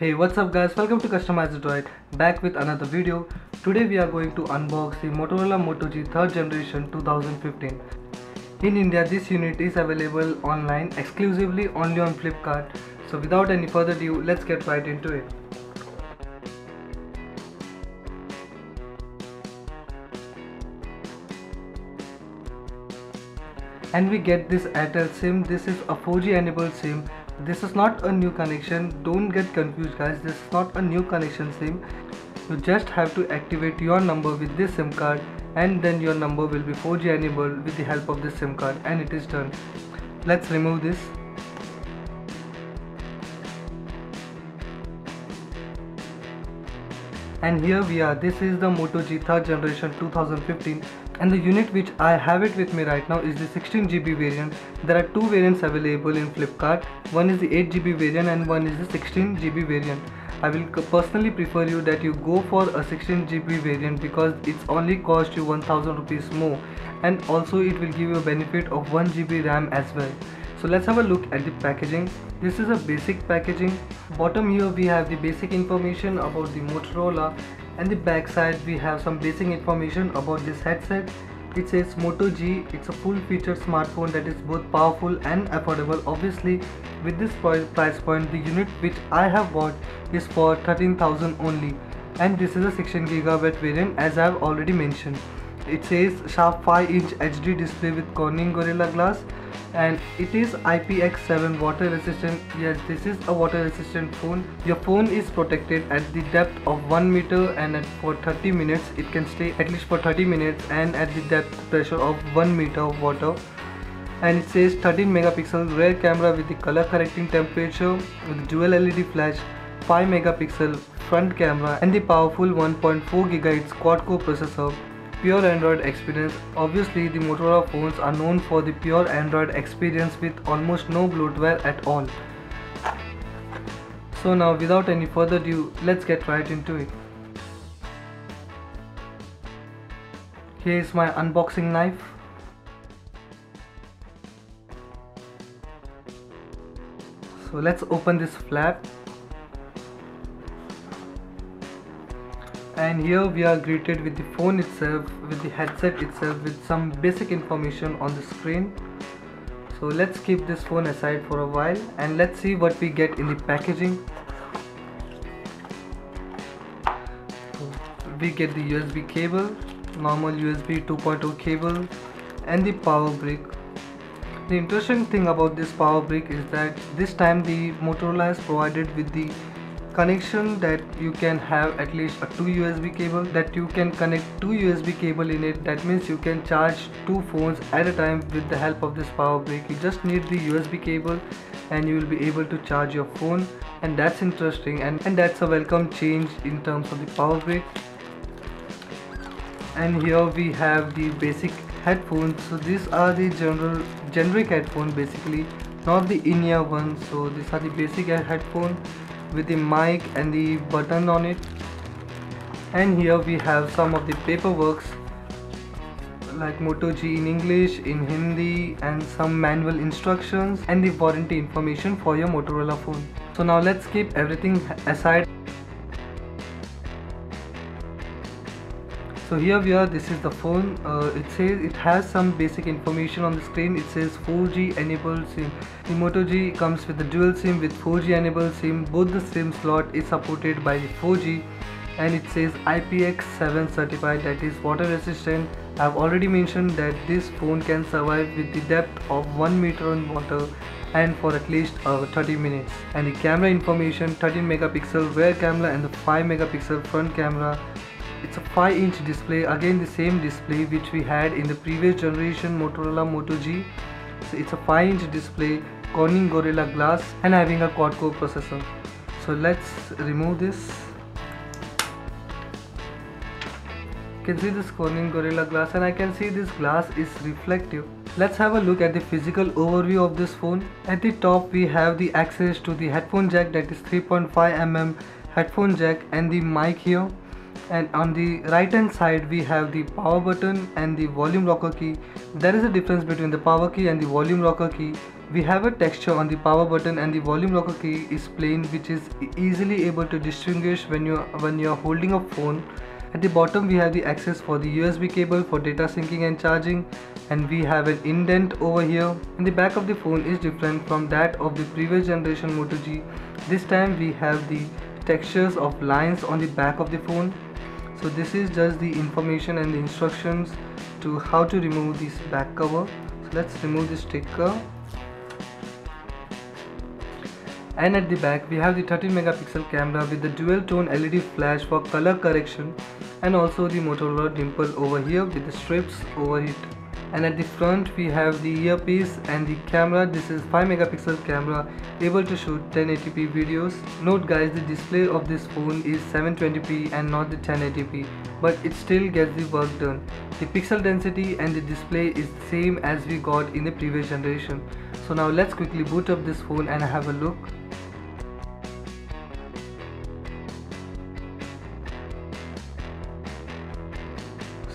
Hey, what's up guys, welcome to Customize Droid, back with another video. Today we are going to unbox the Motorola Moto G 3rd generation 2015. In India this unit is available online exclusively only on Flipkart. So without any further ado, let's get right into it. And we get this Airtel SIM. This is a 4G enabled SIM. This is not a new connection, don't get confused guys, this is not a new connection SIM. You just have to activate your number with this SIM card and then your number will be 4G enabled with the help of this SIM card, and it is done. Let's remove this. And here we are, this is the Moto G 3rd generation 2015, and the unit which I have it with me right now is the 16GB variant. There are two variants available in Flipkart. One is the 8GB variant and one is the 16GB variant. I will personally prefer you that you go for a 16GB variant because it's only cost you 1000 rupees more, and also it will give you a benefit of 1GB RAM as well. So let's have a look at the packaging. This is a basic packaging. Bottom here we have the basic information about the Motorola, and the back side we have some basic information about this headset. It says Moto G. It's a full featured smartphone that is both powerful and affordable. Obviously with this price point, the unit which I have bought is for 13,000 only, and this is a 16GB variant as I have already mentioned. It says sharp 5-inch HD display with Corning Gorilla Glass, and it is IPX7 water resistant. Yes, this is a water resistant phone. Your phone is protected at the depth of 1 meter, and for 30 minutes it can stay at least for 30 minutes, and at the depth pressure of 1 meter of water. And it says 13 megapixel rear camera with the color correcting temperature with dual LED flash, 5 megapixel front camera, and the powerful 1.4 GHz quad core processor. Pure Android experience. Obviously the Motorola phones are known for the pure Android experience with almost no bloatware at all. So now without any further ado, let's get right into it. Here is my unboxing knife. So let's open this flap. And here we are greeted with the phone itself, with the headset itself, with some basic information on the screen. So let's keep this phone aside for a while and let's see what we get in the packaging. We get the USB cable, normal USB 2.0 cable, and the power brick. The interesting thing about this power brick is that this time the Motorola has provided with the connection that you can have at least a 2 USB cable, that you can connect 2 USB cable in it. That means you can charge 2 phones at a time with the help of this power brick. You just need the USB cable and you will be able to charge your phone, and that's interesting, and that's a welcome change in terms of the power brick. And here we have the basic headphones. So these are the generic headphone, basically not the in-ear ones. So these are the basic headphone with the mic and the button on it. And here we have some of the paperworks like Moto G in English, in Hindi, and some manual instructions and the warranty information for your Motorola phone. So now let's keep everything aside. So here we are, this is the phone. It says it has some basic information on the screen. It says 4G enabled SIM. The Moto G comes with the dual SIM with 4G enabled SIM. Both the SIM slot is supported by the 4G, and it says IPX7 certified, that is water resistant. I have already mentioned that this phone can survive with the depth of 1 meter in water and for at least 30 minutes. And the camera information: 13 megapixel rear camera and the 5 megapixel front camera. It's a 5-inch display, again the same display which we had in the previous generation Motorola Moto G. So it's a 5-inch display, Corning Gorilla Glass, and having a quad core processor. So let's remove this. You can see this Corning Gorilla Glass, and I can see this glass is reflective. Let's have a look at the physical overview of this phone. At the top we have the access to the headphone jack, that is 3.5mm headphone jack, and the mic here. And on the right hand side we have the power button and the volume rocker key. There is a difference between the power key and the volume rocker key. We have a texture on the power button, and the volume rocker key is plain, which is easily able to distinguish when you're holding a phone. At the bottom we have the access for the USB cable for data syncing and charging, and we have an indent over here. And the back of the phone is different from that of the previous generation Moto G. This time we have the textures of lines on the back of the phone. So this is just the information and the instructions to how to remove this back cover. So let's remove the sticker. And at the back we have the 13 megapixel camera with the dual tone LED flash for color correction, and also the Motorola dimple over here with the strips over it. And at the front we have the earpiece and the camera. This is 5 megapixel camera, able to shoot 1080p videos. Note guys, the display of this phone is 720p and not the 1080p, but it still gets the work done. The pixel density and the display is the same as we got in the previous generation. So now let's quickly boot up this phone and have a look.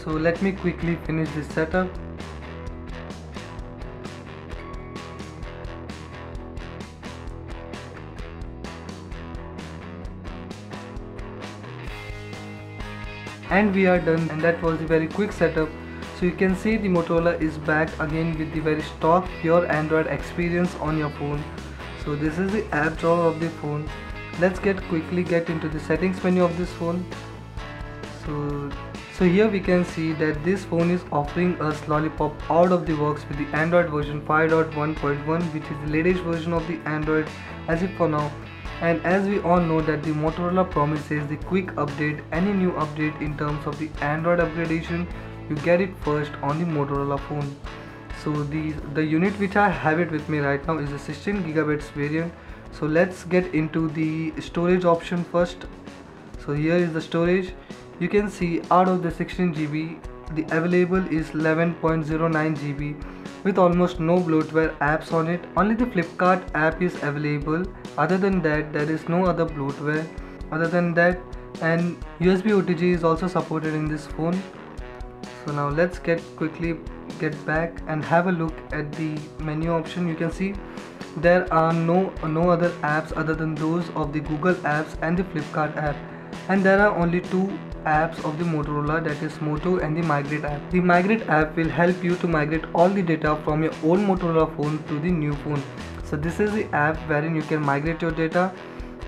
So let me quickly finish this setup. And we are done, and that was a very quick setup. So you can see the Motorola is back again with the very stock pure Android experience on your phone. So this is the app drawer of the phone. Let's quickly get into the settings menu of this phone. So here we can see that this phone is offering us Lollipop out of the works with the Android version 5.1.1, which is the latest version of the Android as of for now. And as we all know that the Motorola promises the quick update. Any new update in terms of the Android upgradation, you get it first on the Motorola phone. So the unit which I have it with me right now is the 16 gigabytes variant. So let's get into the storage option first. So here is the storage. You can see out of the 16 GB, the available is 11.09 GB with almost no bloatware apps on it. Only the Flipkart app is available. Other than that, there is no other bloatware other than that, and USB OTG is also supported in this phone. So now let's quickly get back and have a look at the menu option. You can see there are no other apps other than those of the Google apps and the Flipkart app, and there are only two apps of the Motorola, that is Moto and the Migrate app. The Migrate app will help you to migrate all the data from your old Motorola phone to the new phone. So this is the app wherein you can migrate your data,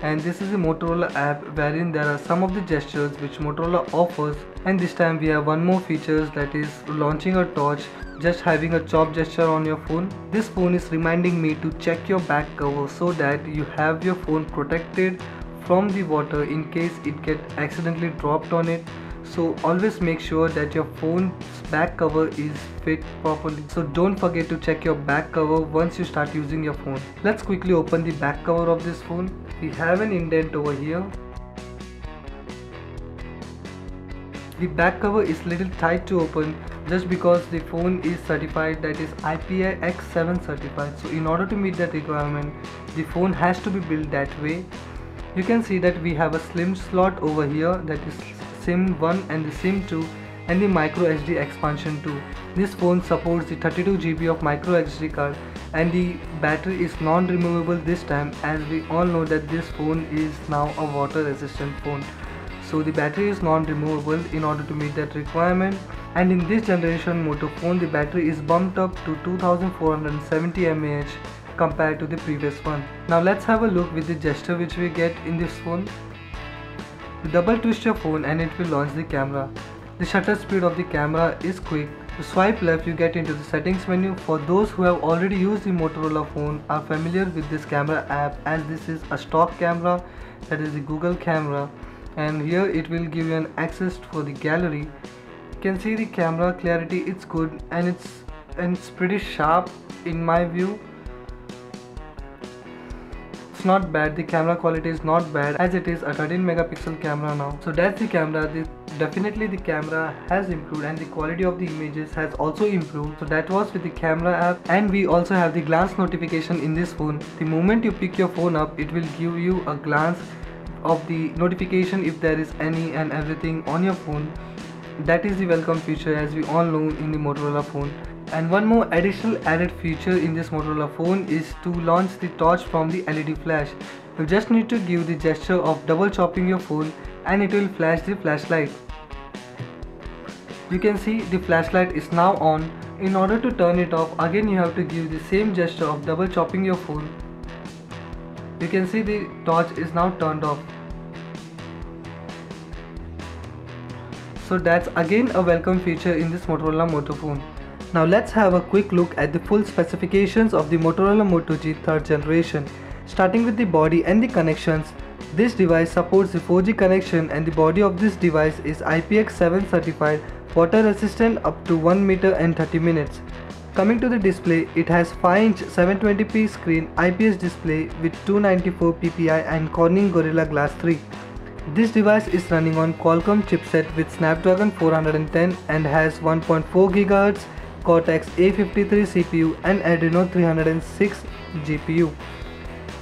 and this is the Motorola app wherein there are some of the gestures which Motorola offers. And this time we have one more features, that is launching a torch, just having a chop gesture on your phone. This phone is reminding me to check your back cover so that you have your phone protected from the water in case it gets accidentally dropped on it. So always make sure that your phone's back cover is fit properly. So don't forget to check your back cover once you start using your phone. Let's quickly open the back cover of this phone. We have an indent over here. The back cover is little tight to open just because the phone is certified, that is IPX7 certified. So in order to meet that requirement, the phone has to be built that way. You can see that we have a slim slot over here, that is SIM 1 and the SIM 2, and the micro SD expansion 2. This phone supports the 32 GB of micro SD card, and the battery is non-removable this time, as we all know that this phone is now a water resistant phone. So the battery is non-removable in order to meet that requirement. And in this generation Moto phone, the battery is bumped up to 2470 mAh compared to the previous one. Now let's have a look with the gesture which we get in this phone. You double twist your phone and it will launch the camera. The shutter speed of the camera is quick. To swipe left, you get into the settings menu. For those who have already used the Motorola phone are familiar with this camera app, as this is a stock camera, that is the Google camera, and here it will give you an access for the gallery. You can see the camera clarity, it's good, and it's pretty sharp in my view. It's not bad, the camera quality is not bad, as it is a 13 megapixel camera now. So that's the camera. Definitely the camera has improved, and the quality of the images has also improved. So that was with the camera app. And we also have the glance notification in this phone. The moment you pick your phone up, it will give you a glance of the notification if there is any and everything on your phone. That is the welcome feature, as we all know in the Motorola phone. And one more additional added feature in this Motorola phone is to launch the torch from the LED flash. You just need to give the gesture of double chopping your phone and it will flash the flashlight. You can see the flashlight is now on. In order to turn it off, again you have to give the same gesture of double chopping your phone. You can see the torch is now turned off. So that's again a welcome feature in this Motorola Moto phone. Now let's have a quick look at the full specifications of the Motorola Moto G 3rd generation. Starting with the body and the connections, this device supports the 4G connection and the body of this device is IPX7 certified, water resistant up to 1 meter and 30 minutes. Coming to the display, it has 5-inch 720p screen IPS display with 294 ppi and Corning Gorilla Glass 3. This device is running on Qualcomm chipset with Snapdragon 410 and has 1.4 GHz Cortex A53 CPU and Adreno 306 GPU.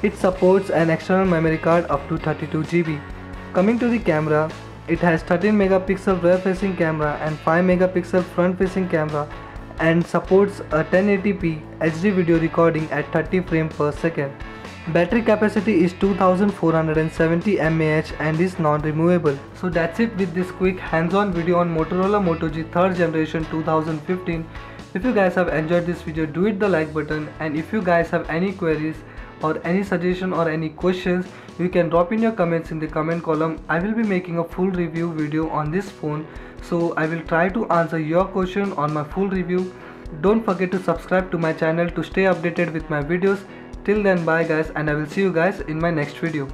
It supports an external memory card up to 32 GB. Coming to the camera, it has 13 megapixel rear facing camera and 5 megapixel front facing camera and supports a 1080p HD video recording at 30 frames per second. Battery capacity is 2470 mAh and is non-removable. So that's it with this quick hands-on video on Motorola Moto G 3rd generation 2015. If you guys have enjoyed this video, do hit the like button, and if you guys have any queries or any suggestion or any questions, you can drop in your comments in the comment column. I will be making a full review video on this phone, so I will try to answer your question on my full review. Don't forget to subscribe to my channel to stay updated with my videos. Till then, bye guys, and I will see you guys in my next video.